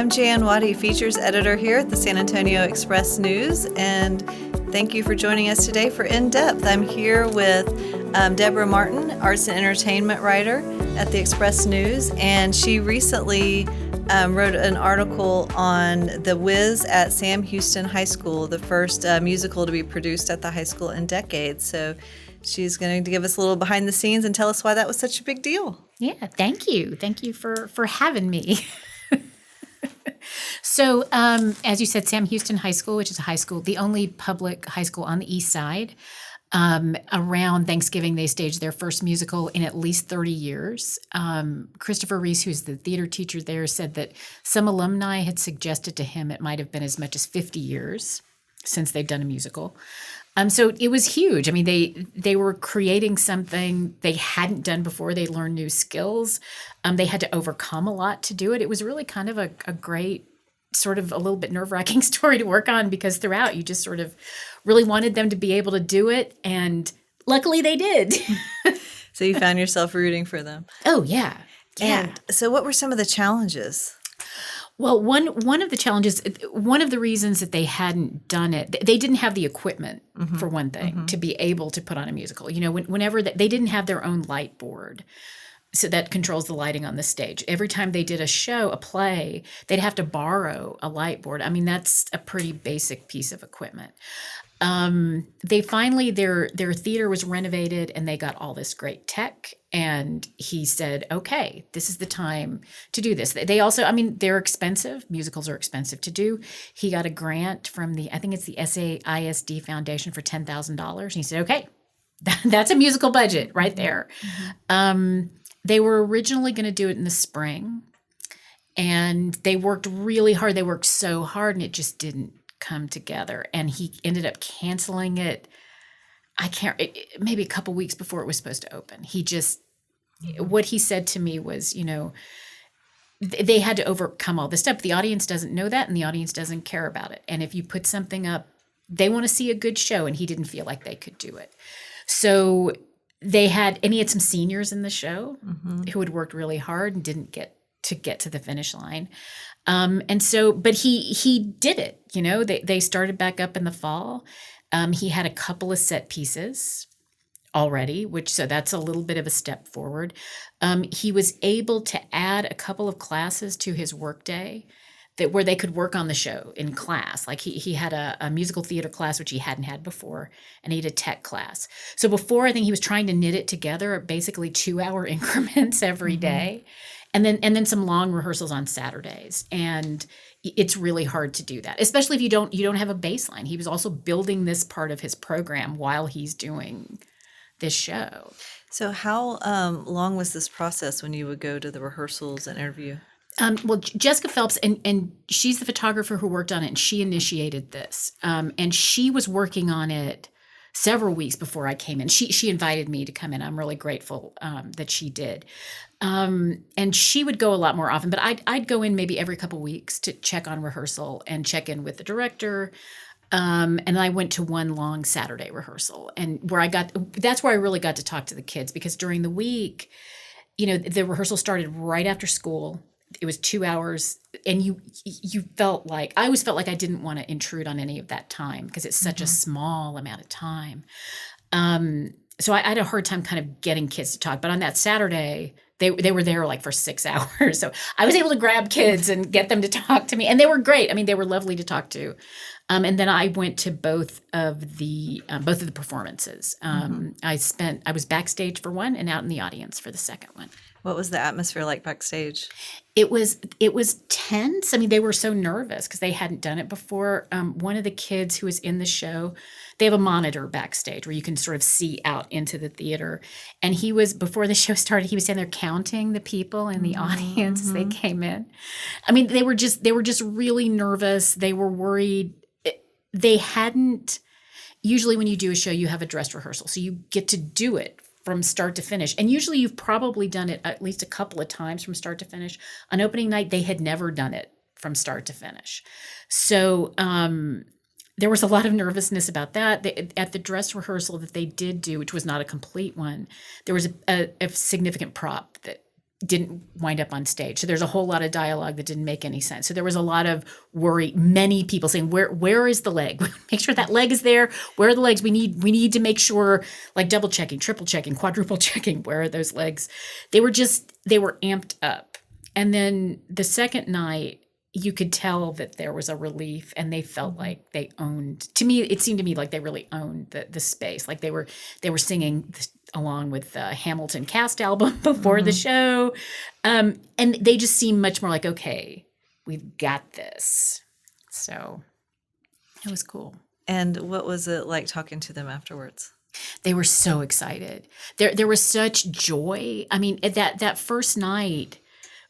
I'm Jan Waddy, features editor here at the San Antonio Express News, and thank you for joining us today for In Depth. I'm here with Deborah Martin, arts and entertainment writer at the Express News, and she recently wrote an article on The Wiz at Sam Houston High School, the first musical to be produced at the high school in decades. So she's going to give us a little behind the scenes and tell us why that was such a big deal. Yeah, thank you. Thank you for having me. So, as you said, Sam Houston High School, which is a high school, the only public high school on the east side. Around Thanksgiving, they staged their first musical in at least 30 years. Christopher Reese, who's the theater teacher there, said that some alumni had suggested to him it might have been as much as 50 years since they'd done a musical. So it was huge. I mean, they were creating something they hadn't done before. They learned new skills. They had to overcome a lot to do it. It was really kind of a great, sort of a little bit nerve-wracking story to work on, because throughout you just sort of really wanted them to be able to do it. And luckily they did. So you found yourself rooting for them. Oh, yeah. Yeah. And so what were some of the challenges? Well, one of the challenges, one of the reasons that they hadn't done it, they didn't have the equipment, for one thing, to be able to put on a musical. You know, whenever they didn't have their own light board, so that controls the lighting on the stage. Every time they did a show, a play, they'd have to borrow a light board. I mean, that's a pretty basic piece of equipment. They finally, their theater was renovated and they got all this great tech. And he said, okay, this is the time to do this. They also, I mean, they're expensive. Musicals are expensive to do. He got a grant from I think it's the SAISD Foundation for $10,000. And he said, okay, that's a musical budget right there. They were originally going to do it in the spring, and they worked really hard. They worked so hard and it just didn't come together. And he ended up canceling it. Maybe a couple weeks before it was supposed to open. What he said to me was, you know, they had to overcome all this stuff. The audience doesn't know that, and the audience doesn't care about it. And if you put something up, they want to see a good show, and he didn't feel like they could do it. So he had some seniors in the show who had worked really hard and didn't get to the finish line. But he did it, you know, they started back up in the fall. He had a couple of set pieces already, so that's a little bit of a step forward. He was able to add a couple of classes to his workday where they could work on the show in class. Like he had a musical theater class, which he hadn't had before, and he had a tech class. So before, I think he was trying to knit it together at basically 2-hour increments every day. And then some long rehearsals on Saturdays. And it's really hard to do that, especially if you don't have a baseline. He was also building this part of his program while he's doing this show. So how long was this process when you would go to the rehearsals and interview? Well, Jessica Phelps, and she's the photographer who worked on it, and she initiated this. And she was working on it several weeks before I came in. She invited me to come in. I'm really grateful that she did. And she would go a lot more often, but I'd go in maybe every couple weeks to check on rehearsal and check in with the director. And I went to one long Saturday rehearsal, and that's where I really got to talk to the kids, because during the week, you know, the rehearsal started right after school. It was 2 hours, and I always felt like I didn't want to intrude on any of that time, because it's such a small amount of time. So I had a hard time kind of getting kids to talk. But on that Saturday, they were there like for 6 hours. So I was able to grab kids and get them to talk to me. And they were great. I mean, they were lovely to talk to. And then I went to both of the performances. I was backstage for one and out in the audience for the second one. What was the atmosphere like backstage? It was tense. I mean, they were so nervous because they hadn't done it before. One of the kids who was in the show, they have a monitor backstage where you can sort of see out into the theater. And before the show started, he was standing there counting the people in the audience as they came in. I mean, they were just really nervous. They were worried. They hadn't, usually when you do a show, you have a dress rehearsal. So you get to do it from start to finish. And usually you've probably done it at least a couple of times from start to finish. On opening night, they had never done it from start to finish. So there was a lot of nervousness about that. At the dress rehearsal that they did do, which was not a complete one, there was a significant prop that didn't wind up on stage. So there's a whole lot of dialogue that didn't make any sense. So there was a lot of worry. Many people saying, where is the leg? Make sure that leg is there. Where are the legs? We need to make sure, like double checking, triple checking, quadruple checking. Where are those legs? They were amped up. And then the second night, you could tell that there was a relief, and they felt like they owned. To me, it seemed to me like they really owned the space. Like they were singing along with the Hamilton cast album before the show, and they just seemed much more like, okay, we've got this. So it was cool. And what was it like talking to them afterwards? They were so excited. There was such joy. I mean, that first night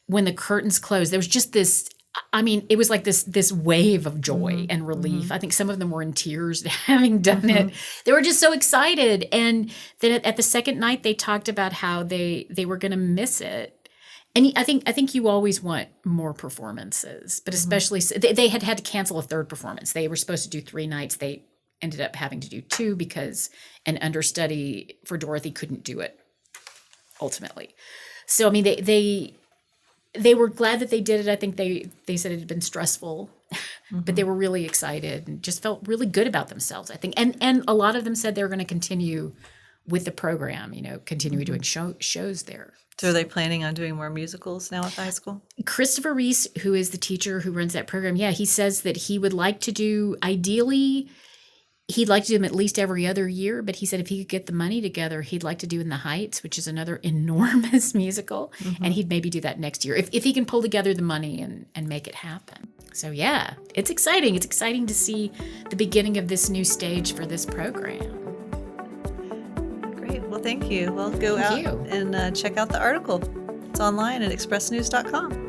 when the curtains closed, there was just this. I mean, it was like this wave of joy and relief. I think some of them were in tears having done it. They were just so excited. And then at the second night, they talked about how they were going to miss it. And I think you always want more performances, but especially they had to cancel a third performance. They were supposed to do 3 nights. They ended up having to do 2 because an understudy for Dorothy couldn't do it ultimately. So, I mean, they were glad that they did it. I think they said it had been stressful, but they were really excited and just felt really good about themselves, I think. And a lot of them said they were going to continue with the program, continue doing shows there. So are they planning on doing more musicals now at the high school? Christopher Reese, who is the teacher who runs that program, he says that he would like to do, ideally, he'd like to do them at least every other year, but he said if he could get the money together, he'd like to do In the Heights, which is another enormous musical, and he'd maybe do that next year if he can pull together the money and make it happen. So yeah, it's exciting. It's exciting to see the beginning of this new stage for this program. Great. Well, thank you. Well, go out and check out the article. It's online at expressnews.com.